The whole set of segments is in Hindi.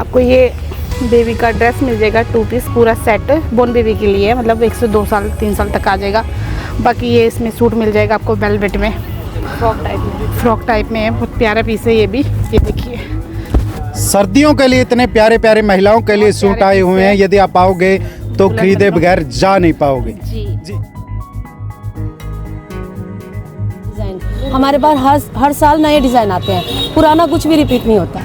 आपको ये बेबी का ड्रेस मिल जाएगा 2 पीस पूरा सेट, बोर्न बेबी के लिए, मतलब 1 से 2 साल 3 साल तक आ जाएगा। बाकी ये इसमें सूट मिल जाएगा आपको वेलवेट में, फ्रॉक टाइप में है, बहुत प्यारा पीस है ये भी। ये देखिए सर्दियों के लिए इतने प्यारे प्यारे महिलाओं के लिए सूट आए हुए हैं, यदि आप आओगे तो खरीदे बगैर जा नहीं पाओगे। जी डिज़ाइन हमारे पास हर साल नए डिज़ाइन आते हैं, पुराना कुछ भी रिपीट नहीं होता।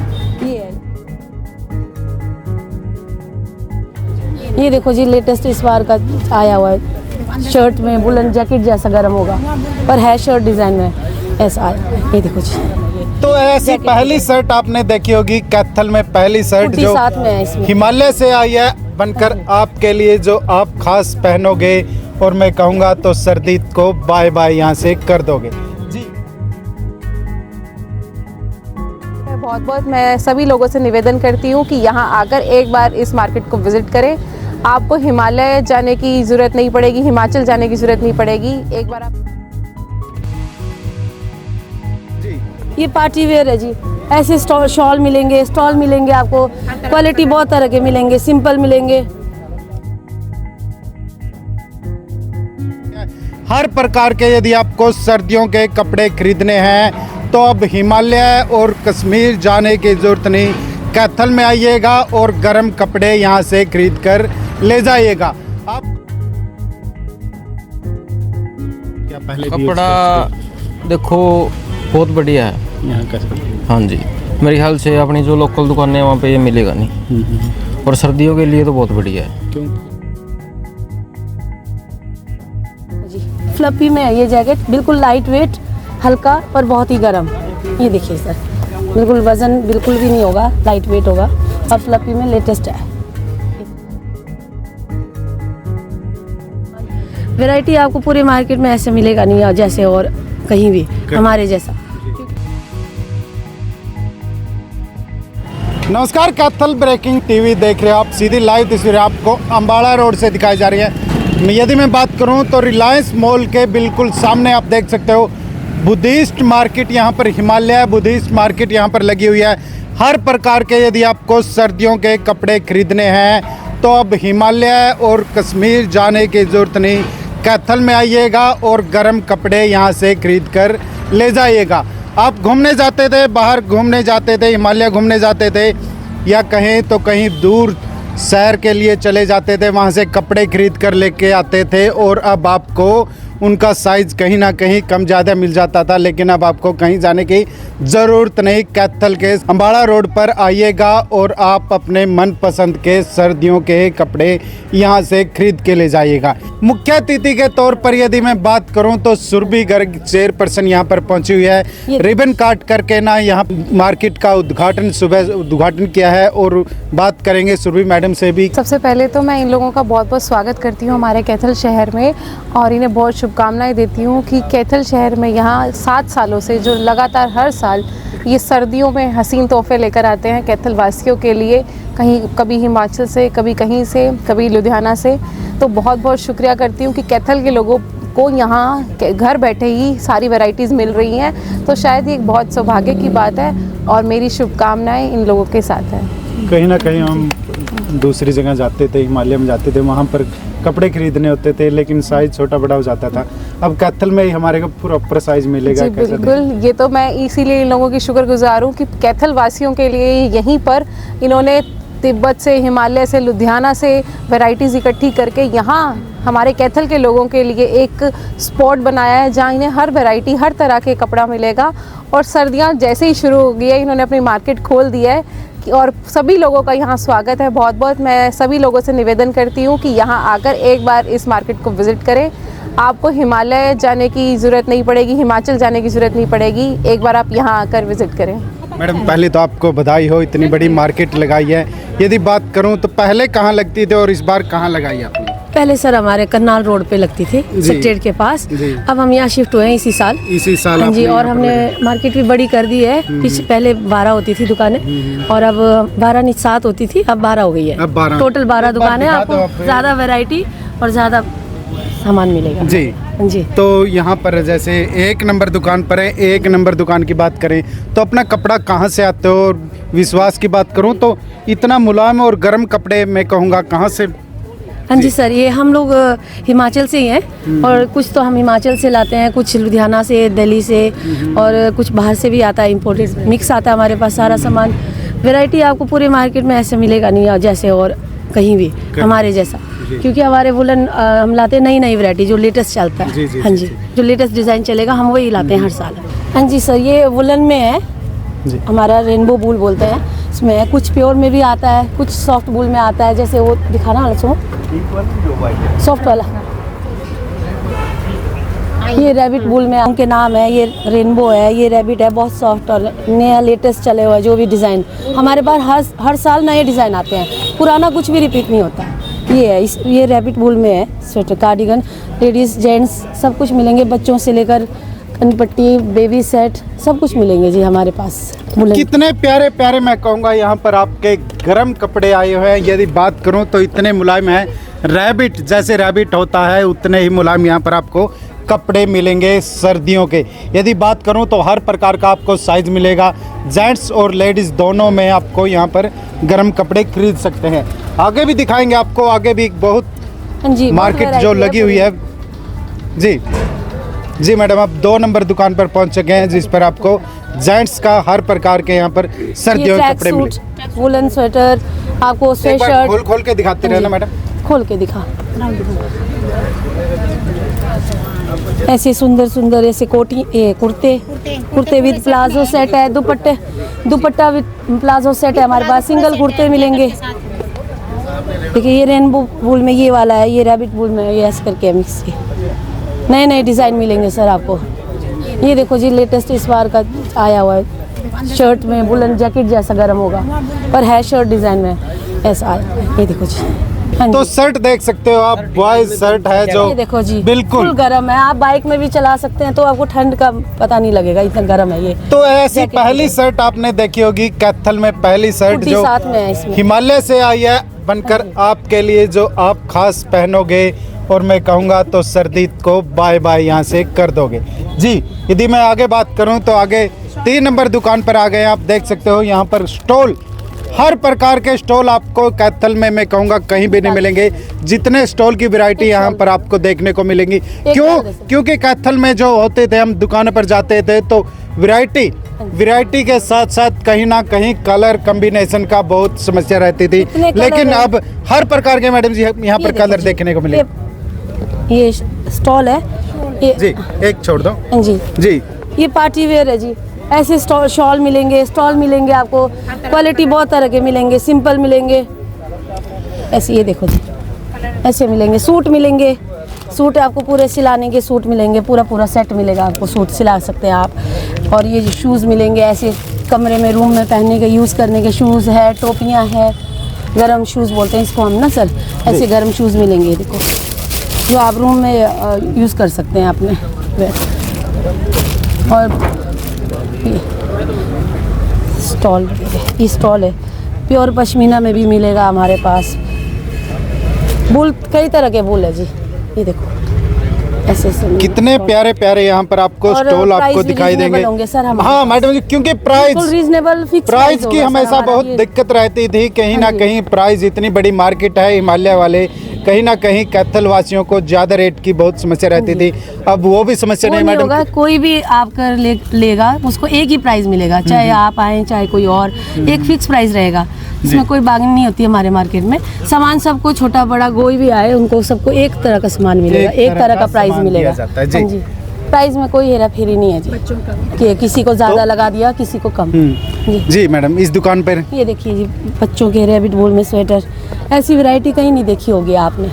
ये देखो जी, लेटेस्ट इस बार का आया हुआ है, शर्ट में वुलन जैकेट जैसा गर्म होगा, पर है शर्ट डिज़ाइन में ऐसा आया। ये देखो जी, तो ऐसी पहली शर्ट आपने देखी होगी कैथल में, पहली शर्ट जो साथ में है इसमें, हिमालय से आई है बनकर आपके लिए, जो आप खास पहनोगे और मैं कहूँगा तो सर्दी को बाय बाय यहाँ से कर दोगे। जी बहुत बहुत मैं सभी लोगों से निवेदन करती हूँ कि यहाँ आकर एक बार इस मार्केट को विज़िट करें। आपको हिमालय जाने की ज़रूरत नहीं पड़ेगी, हिमाचल जाने की ज़रूरत नहीं पड़ेगी, एक बार आप। ये पार्टी वेयर है जी, ऐसे शॉल मिलेंगे, स्टॉल मिलेंगे आपको, क्वालिटी बहुत तरह के मिलेंगे, सिंपल मिलेंगे। हर प्रकार के यदि आपको सर्दियों के कपड़े खरीदने हैं तो अब हिमालय और कश्मीर जाने की ज़रूरत नहीं, कैथल में आइएगा और गर्म कपड़े यहाँ से खरीद कर ले जाइएगा। आप क्या पहले कपड़ा देखो बहुत बढ़िया है यहाँ का? हाँ जी, मेरे ख्याल से अपनी जो लोकल दुकानें हैं वहाँ पे ये मिलेगा नहीं, और सर्दियों के लिए तो बहुत बढ़िया है। क्यों? फ्लफी में है ये जैकेट, बिल्कुल लाइट वेट, हल्का और बहुत ही गर्म। ये देखिए सर, बिल्कुल वजन बिल्कुल भी नहीं होगा, लाइट वेट होगा और फ्लफी में लेटेस्ट है। वैरायटी आपको पूरे मार्केट में ऐसे मिलेगा नहीं जैसे और कहीं भी हमारे जैसा। नमस्कार, कैथल ब्रेकिंग टीवी देख रहे हो आप। सीधी लाइव तस्वीरें आपको अम्बाड़ा रोड से दिखाई जा रही है। यदि मैं बात करूं तो रिलायंस मॉल के बिल्कुल सामने आप देख सकते हो बुद्धिस्ट मार्केट, यहाँ पर हिमालय बुद्धिस्ट मार्केट यहाँ पर लगी हुई है। हर प्रकार के यदि आपको सर्दियों के कपड़े खरीदने हैं तो अब हिमालय और कश्मीर जाने की ज़रूरत नहीं, कैथल में आइएगा और गर्म कपड़े यहाँ से खरीद कर ले जाइएगा। आप घूमने जाते थे, बाहर घूमने जाते थे, हिमालय घूमने जाते थे, या कहीं तो कहीं दूर शहर के लिए चले जाते थे, वहाँ से कपड़े खरीद कर लेके आते थे, और अब आपको उनका साइज़ कहीं ना कहीं कम ज़्यादा मिल जाता था, लेकिन अब आपको कहीं जाने की ज़रूरत नहीं। कैथल के अम्बाड़ा रोड पर आइएगा और आप अपने मनपसंद के सर्दियों के कपड़े यहाँ से खरीद के ले जाइएगा। मुख्य अतिथि के तौर पर यदि मैं बात करूँ तो सुरभि गर्ग चेयरपर्सन यहाँ पर पहुँची हुई है। रिबन काट करके ना यहाँ मार्केट का सुबह उद्घाटन किया है, और बात करेंगे सुरभि मैडम से भी। सबसे पहले तो मैं इन लोगों का बहुत बहुत स्वागत करती हूँ हमारे कैथल शहर में, और इन्हें बहुत शुभकामनाएं देती हूँ कि कैथल शहर में यहाँ 7 सालों से जो लगातार हर साल ये सर्दियों में हसीन तोहफे लेकर आते हैं कैथल वासियों के लिए, कहीं कभी हिमाचल से, कभी कहीं से, कभी लुधियाना से। तो बहुत बहुत शुक्रिया करती हूँ कि कैथल के लोगों को यहाँ घर बैठे ही सारी वैरायटीज़ मिल रही हैं। तो शायद ये एक बहुत सौभाग्य की बात है, और मेरी शुभकामनाएं इन लोगों के साथ है। कहीं ना कहीं हम दूसरी जगह जाते थे, हिमालय में जाते थे, वहाँ पर कपड़े खरीदने होते थे, लेकिन साइज़ छोटा बड़ा हो जाता था। अब कैथल में ही हमारे को प्रॉपर साइज़ मिलेगा। जी बिल्कुल, ये तो मैं इसीलिए इन लोगों की शुक्रगुजार हूँ कि कैथल वासियों के लिए यहीं पर इन्होंने तिब्बत से, हिमालय से, लुधियाना से वैरायटीज़ इकट्ठी करके यहाँ हमारे कैथल के लोगों के लिए एक स्पॉट बनाया है, जहाँ इन्हें हर वैरायटी, हर तरह के कपड़ा मिलेगा। और सर्दियाँ जैसे ही शुरू हो गई है, इन्होंने अपनी मार्केट खोल दिया है, और सभी लोगों का यहाँ स्वागत है। बहुत बहुत मैं सभी लोगों से निवेदन करती हूँ कि यहाँ आकर एक बार इस मार्केट को विज़िट करें। आपको हिमालय जाने की ज़रूरत नहीं पड़ेगी, हिमाचल जाने की ज़रूरत नहीं पड़ेगी, एक बार आप यहाँ आकर विज़िट करें। मैडम पहले तो आपको बधाई हो, इतनी बड़ी मार्केट लगाई है। यदि बात करूँ तो पहले कहाँ लगती थी और इस बार कहाँ लगाई आपने? पहले सर हमारे करनाल रोड पे लगती थी, सेक्रेटेरिएट के पास। अब हम यहाँ शिफ्ट हुए हैं इसी साल। हाँ जी, और हमने मार्केट भी बड़ी कर दी है। पहले 12 होती थी दुकानें, और अब 12 नहीं 7 होती थी, अब 12 हो गई है। अब 12 टोटल 12 दुकानें। आपको ज़्यादा वैरायटी और ज़्यादा सामान मिलेगा जी। जी। तो यहाँ पर जैसे 1 नंबर दुकान पर है, 1 नंबर दुकान की बात करें तो अपना कपड़ा कहाँ से आते हो, विश्वास की बात करूं तो इतना मुलायम और गर्म कपड़े मैं कहूँगा कहाँ से? हाँ जी सर, ये हम लोग हिमाचल से ही हैं और कुछ तो हम हिमाचल से लाते हैं, कुछ लुधियाना से, दिल्ली से और कुछ बाहर से भी आता है, इम्पोर्टेड मिक्स आता है हमारे पास सारा सामान। वैरायटी आपको पूरे मार्केट में ऐसे मिलेगा नहीं जैसे और कहीं भी हमारे जैसा, क्योंकि हमारे वुलन हम लाते हैं नई नई वैरायटी जो लेटेस्ट चलता है। हाँ जी, जो लेटेस्ट डिज़ाइन चलेगा हम वही लाते हैं हर साल। हाँ जी सर, ये वुलन में है, हमारा रेनबो वूल बोलते हैं, इसमें कुछ प्योर में भी आता है, कुछ सॉफ्ट वूल में आता है, जैसे वो दिखाना सो सॉफ्ट वाला, ये रैबिट वूल में उनके नाम है, ये रेनबो है, ये रैबिट है, बहुत सॉफ्ट और नया लेटेस्ट चले हुआ जो भी डिज़ाइन हमारे पास हर साल नए डिज़ाइन आते हैं, पुराना कुछ भी रिपीट नहीं होता। ये है ये रैबिट वूल में है स्वेटर, कार्डिगन, लेडीज़ जेंट्स सब कुछ मिलेंगे, बच्चों से लेकर कनपट्टी, बेबी सेट सब कुछ मिलेंगे जी हमारे पास। कितने प्यारे प्यारे मैं कहूँगा यहाँ पर आपके गर्म कपड़े आए हुए हैं। यदि बात करूँ तो इतने मुलायम हैं, रैबिट जैसे रैबिट होता है उतने ही मुलायम यहाँ पर आपको कपड़े मिलेंगे सर्दियों के। यदि बात करूँ तो हर प्रकार का आपको साइज़ मिलेगा, जेंट्स और लेडीज़ दोनों में आपको यहाँ पर गर्म कपड़े खरीद सकते हैं। आगे भी दिखाएंगे आपको, आगे भी बहुत मार्केट जो लगी हुई है। जी मैडम, आप 2 नंबर दुकान पर पहुंच चुके हैं जिस पर आपको जेंट्स का हर प्रकार के यहाँ पर सर्दियों के कपड़े मिले। वुलन स्वेटर, आपको स्वेटशर्ट खोल के दिखाते रहना मैडम, खोल के दिखा। ऐसे सुंदर सुंदर ऐसे कुर्ते विद प्लाजो सेट है, दुपट्टा विद प्लाजो सेट है हमारे पास, सिंगल कुर्ते मिलेंगे। देखिए ये रेनबो वूल में ये वाला है, ये रैबिट वूल में ये ऐसे करके मिक्स के नए नए डिज़ाइन मिलेंगे सर आपको। ये देखो जी लेटेस्ट इस बार का आया हुआ है, शर्ट में वुलन जैकेट जैसा गर्म होगा पर है शर्ट डिज़ाइन में ऐसा आया है, ये देखो जी। हाँ तो शर्ट देख सकते हो आप, बॉयज शर्ट है जो ये देखो जी बिल्कुल गर्म है, आप बाइक में भी चला सकते हैं तो आपको ठंड का पता नहीं लगेगा, इतना गर्म है ये। तो ऐसी पहली शर्ट आपने देखी होगी कैथल में, पहली शर्ट जो साथ में है इसमें, हिमालय से आई है बनकर आपके लिए, जो आप खास पहनोगे और मैं कहूँगा तो सर्दी को बाय बाय यहाँ से कर दोगे जी। यदि मैं आगे बात करूँ तो आगे 3 नंबर दुकान पर आ गए, आप देख सकते हो यहाँ पर स्टॉल, हर प्रकार के स्टॉल आपको कैथल में मैं कहूँगा कहीं भी नहीं मिलेंगे, जितने स्टॉल की वैरायटी यहाँ पर आपको देखने को मिलेंगी। क्योंकि कैथल में जो होते थे हम दुकानों पर जाते थे तो वैरायटी के साथ साथ कहीं ना कहीं कलर कॉम्बिनेशन का बहुत समस्या रहती थी, लेकिन अब हर प्रकार के मैडम जी यहाँ पर कलर देखने को मिले। ये स्टॉल है जी, एक छोड़ दो जी, ये पार्टी वेयर है जी, ऐसे शॉल मिलेंगे, स्टॉल मिलेंगे आपको, क्वालिटी बहुत तरह के मिलेंगे, सिंपल मिलेंगे ऐसे, ये देखो जी ऐसे मिलेंगे, सूट मिलेंगे, सूट आपको पूरे सिलाने के सूट मिलेंगे, पूरा सेट मिलेगा आपको, सूट सिला सकते हैं आप। और ये शूज़ मिलेंगे ऐसे कमरे में रूम में पहनने के यूज़ करने के शूज़ है, टोपियाँ है, गरम शूज़ बोलते हैं इसको हम ना सर, ऐसे गरम शूज़ मिलेंगे देखो जो आप रूम में यूज़ कर सकते हैं अपने। और ये स्टॉल है, प्योर पश्मीना में भी मिलेगा हमारे पास, वूल कई तरह के वूल है जी, ये देखो ऐसे कितने प्यारे प्यारे यहाँ पर आपको स्टॉल आपको दिखाई देंगे। हाँ मैडम जी, क्योंकि प्राइस की हमेशा बहुत दिक्कत रहती थी, कहीं ना कहीं प्राइस, इतनी बड़ी मार्केट है हिमालय वाले, कहीं ना कहीं कैथल वासियों को ज़्यादा रेट की बहुत समस्या रहती थी, अब वो भी समस्या नहीं मैडम। कोई भी आपका लेगा उसको एक ही प्राइस मिलेगा, चाहे आप आए चाहे कोई और, एक फिक्स प्राइस रहेगा, इसमें कोई बार्गेनिंग नहीं होती हमारे मार्केट में। सामान सबको छोटा बड़ा कोई भी आए उनको सबको एक तरह का सामान मिलेगा, एक तरह का प्राइस मिलेगा जी। प्राइस में कोई हेरा फेरी नहीं है जी, कि किसी को ज़्यादा लगा दिया किसी को कम जी। मैडम इस दुकान पर ये देखिए जी बच्चों के रैबिट वूल में स्वेटर, ऐसी वैरायटी कहीं नहीं देखी होगी आपने,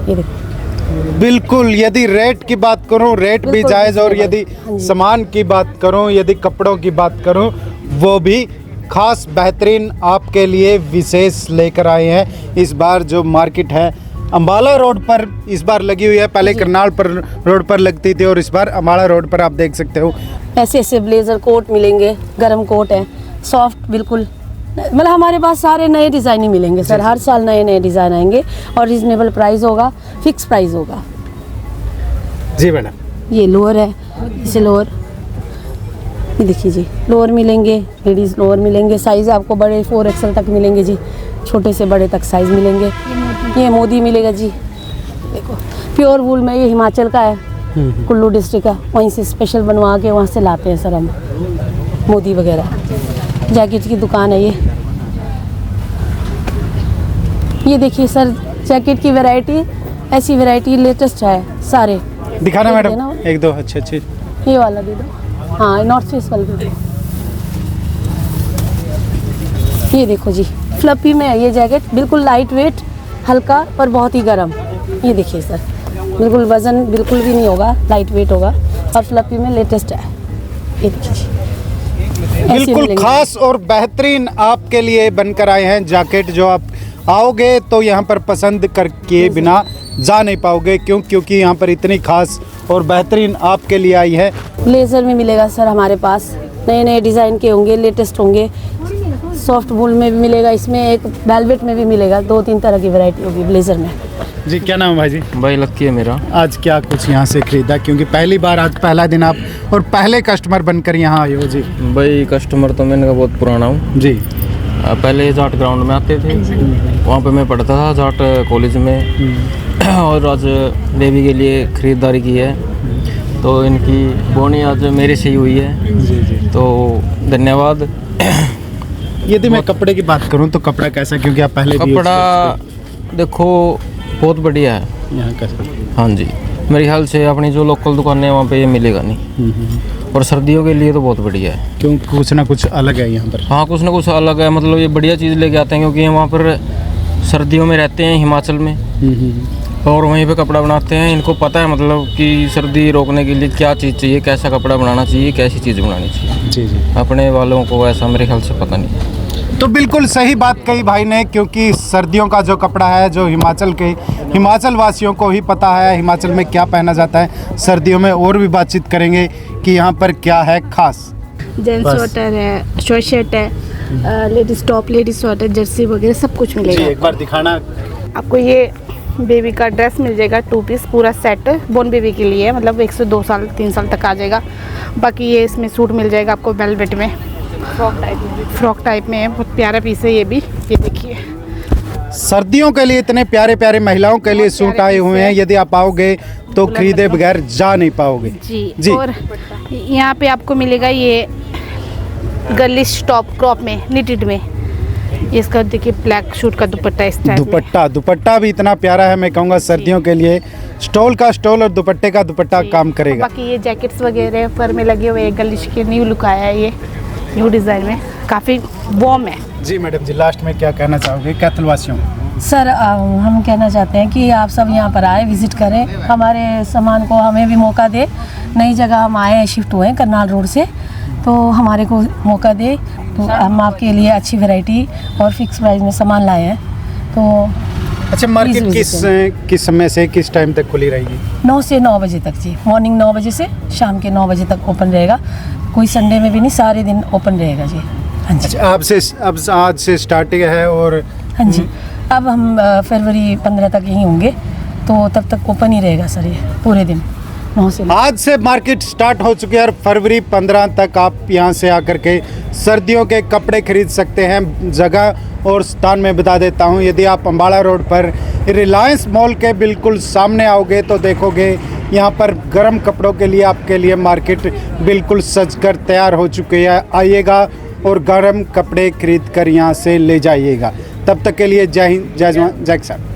ये देखो। बिल्कुल, यदि रेट की बात करूं रेट भी जायज़, और यदि सामान की बात करूं, यदि कपड़ों की बात करूं वो भी खास बेहतरीन आपके लिए विशेष लेकर आए हैं। इस बार जो मार्केट है अम्बाला रोड पर इस बार लगी हुई है, पहले करनाल पर रोड पर लगती थी और इस बार अम्बाला रोड पर आप देख सकते हो। ऐसे ब्लेजर कोट मिलेंगे, गरम कोट है, सॉफ्ट बिल्कुल, मतलब हमारे पास सारे नए डिज़ाइन ही मिलेंगे सर, हर साल नए नए डिज़ाइन आएंगे और रीजनेबल प्राइस होगा, फिक्स प्राइस होगा जी मैडम। ये लोअर है, इसे लोअर ये देखिए जी, लोअर मिलेंगे, लेडीज़ लोअर मिलेंगे, साइज़ आपको बड़े 4XL तक मिलेंगे जी, छोटे से बड़े तक साइज़ मिलेंगे। ये मोदी मिलेगा जी, देखो प्योर वूल में, ये हिमाचल का है, कुल्लू डिस्ट्रिक्ट का, वहीं से स्पेशल बनवा के वहाँ से लाते हैं सर हम, मोदी वगैरह। जैकेट की दुकान है ये देखिए सर, जैकेट की वैरायटी, ऐसी वैरायटी लेटेस्ट है सारे। दिखाना एक मैडम, देना। एक दो अच्छे अच्छे। ये वाला दे दो, हाँ नॉर्थ फेस वाला दे दो। ये देखो जी, फ्लफी में है ये जैकेट, बिल्कुल लाइट वेट, हल्का और बहुत ही गर्म। ये देखिए सर, बिल्कुल वज़न बिल्कुल भी नहीं होगा, लाइट वेट होगा और फ्लफी में लेटेस्ट है। ये देखिए जी, ऐसे बिल्कुल मिलेंगे। खास और बेहतरीन आपके लिए बनकर आए हैं जैकेट, जो आप आओगे तो यहाँ पर पसंद करके बिना जा नहीं पाओगे, क्योंकि यहाँ पर इतनी खास और बेहतरीन आपके लिए आई है। ब्लेजर में मिलेगा सर हमारे पास, नए नए डिज़ाइन के होंगे, लेटेस्ट होंगे। सॉफ्ट वूल में भी मिलेगा, इसमें एक वेलवेट में भी मिलेगा, 2-3 तरह की वैरायटी होगी ब्लेजर में। जी क्या नाम है भाई जी? भाई लक्की है मेरा। आज क्या कुछ यहाँ से खरीदा, क्योंकि पहली बार, आज पहला दिन आप और पहले कस्टमर बनकर यहाँ आए हो? जी भाई कस्टमर तो मैंने बहुत पुराना हूँ जी। पहले जाट ग्राउंड में आते थे, वहाँ पे मैं पढ़ता था जाट कॉलेज में। और आज देवी के लिए ख़रीदारी की है, तो इनकी बोनी आज मेरे से ही हुई है। जी जी। तो धन्यवाद। यदि मैं कपड़े की बात करूँ तो कपड़ा कैसा, क्योंकि आप पहले भी कपड़ा देखो बहुत बढ़िया है यहाँ का। हाँ जी, मेरे ख्याल से अपनी जो लोकल दुकानें हैं वहाँ पे ये मिलेगा नहीं। और सर्दियों के लिए तो बहुत बढ़िया है, क्यों कुछ ना कुछ अलग है यहाँ पर। हाँ कुछ ना कुछ अलग है, मतलब ये बढ़िया चीज़ लेके आते हैं, क्योंकि ये वहाँ पर सर्दियों में रहते हैं हिमाचल में और वहीं पे कपड़ा बनाते हैं। इनको पता है मतलब कि सर्दी रोकने के लिए क्या चीज़ चाहिए, कैसा कपड़ा बनाना चाहिए, कैसी चीज़ बनानी चाहिए। जी जी। अपने वालों को ऐसा मेरे ख्याल से पता नहीं। तो बिल्कुल सही बात कही भाई ने, क्योंकि सर्दियों का जो कपड़ा है, जो हिमाचल वासियों को ही पता है हिमाचल में क्या पहना जाता है सर्दियों में। और भी बातचीत करेंगे कि यहाँ पर क्या है खास। जेंट्स स्वेटर है, शॉर्ट शर्ट है, ladies top, ladies sweater, Jersey वगैरह सब कुछ जी मिलेगा। एक बार दिखाना। आपको ये बेबी का ड्रेस मिल जाएगा, 2 पीस पूरा सेट, बोर्न बेबी के लिए, मतलब 1 से 2 साल 3 साल तक आ जाएगा। बाकी ये इसमें सूट मिल जाएगा आपको वेलवेट में, फ्रॉक टाइप में है, बहुत प्यारा पीस है ये भी। ये देखिए, सर्दियों के लिए इतने प्यारे प्यारे महिलाओं के लिए सूट आए हुए हैं, यदि आप आओगे तो खरीदे बगैर जा नहीं पाओगे। जी। और यहाँ पे आपको मिलेगा ये गर्लिश टॉप क्रॉप में, निटेड में। इसका देखिए ब्लैक सूट का दुपट्टा, इस टाइप में। दुपट्टा भी इतना प्यारा है, मैं कहूँगा सर्दियों के लिए स्टॉल का स्टॉल और दुपट्टे का दुपट्टा काम करेगा। बाकी ये जैकेट्स वगैरह फर में लगे हुए, गर्लिश के न्यू लुक आया है, ये न्यू डिज़ाइन में, काफ़ी वार्म है। जी मैडम जी, लास्ट में क्या कहना चाहोगे कैथल वासियों? सर हम कहना चाहते हैं कि आप सब यहाँ पर आए, विज़िट करें, हमारे सामान को हमें भी मौका दे। नई जगह हम आए हैं, शिफ्ट हुए हैं करनाल रोड से, तो हमारे को मौका दे, तो हम आपके लिए अच्छी वैरायटी और फिक्स प्राइस में सामान लाए हैं। तो अच्छा, मार्केट किस समय से किस टाइम तक खुली रहेगी? 9 से 9 बजे तक जी, मॉर्निंग 9 बजे से शाम के 9 बजे तक ओपन रहेगा। कोई संडे में भी नहीं, सारे दिन ओपन रहेगा जी। हाँ जी। अच्छा, अब आज से स्टार्टिंग है और हाँ जी, अब हम फरवरी 15 तक यहीं होंगे, तो तब तक ओपन ही रहेगा सर ये पूरे दिन 9 से। आज से मार्केट स्टार्ट हो चुकी है और फरवरी 15 तक आप यहाँ से आकर के सर्दियों के कपड़े खरीद सकते हैं। जगह और स्थान में बता देता हूँ, यदि आप अम्बाड़ा रोड पर रिलायंस मॉल के बिल्कुल सामने आओगे तो देखोगे यहाँ पर गर्म कपड़ों के लिए आपके लिए मार्केट बिल्कुल सज कर तैयार हो चुकी है। आइएगा और गर्म कपड़े खरीद कर यहाँ से ले जाइएगा। तब तक के लिए जय हिंद, जय जवान, जय किसान।